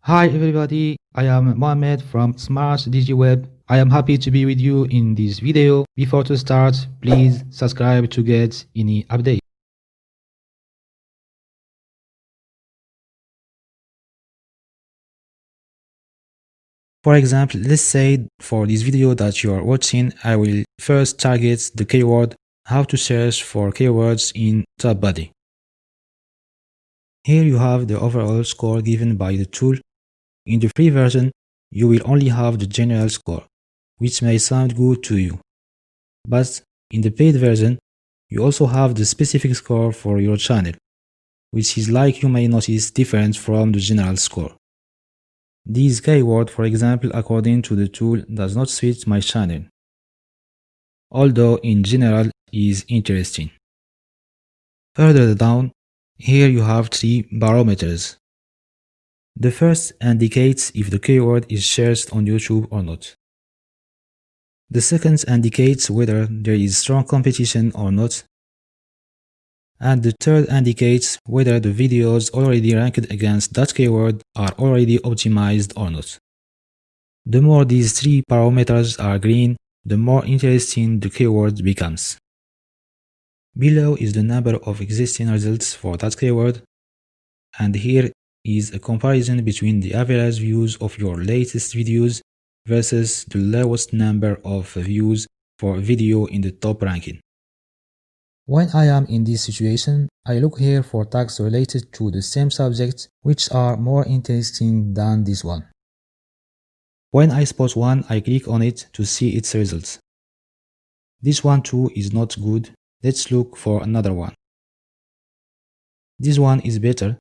Hi everybody, I am Mohamed from Smart DigiWeb. I am happy to be with you in this video. Before to start, please subscribe to get any update. For example, let's say for this video that you are watching, I will first target the keyword how to search for keywords in TubeBuddy. Here you have the overall score given by the tool. In the free version, you will only have the general score, which may sound good to you. But in the paid version, you also have the specific score for your channel, which is like you may notice different from the general score. This keyword, for example, according to the tool, does not suit my channel, although in general is interesting. Further down, here you have three barometers. The first indicates if the keyword is shared on YouTube or not. The second indicates whether there is strong competition or not. And the third indicates whether the videos already ranked against that keyword are already optimized or not. The more these three parameters are green, the more interesting the keyword becomes. Below is the number of existing results for that keyword, and here is a comparison between the average views of your latest videos versus the lowest number of views for a video in the top ranking. When I am in this situation, I look here for tags related to the same subject which are more interesting than this one. When I spot one, I click on it to see its results. This one too is not good. Let's look for another one. This one is better.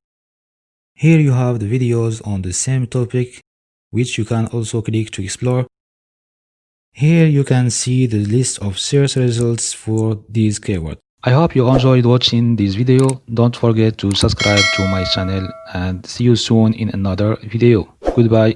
Here you have the videos on the same topic, which you can also click to explore. Here you can see the list of search results for this keyword. I hope you enjoyed watching this video. Don't forget to subscribe to my channel and see you soon in another video. Goodbye.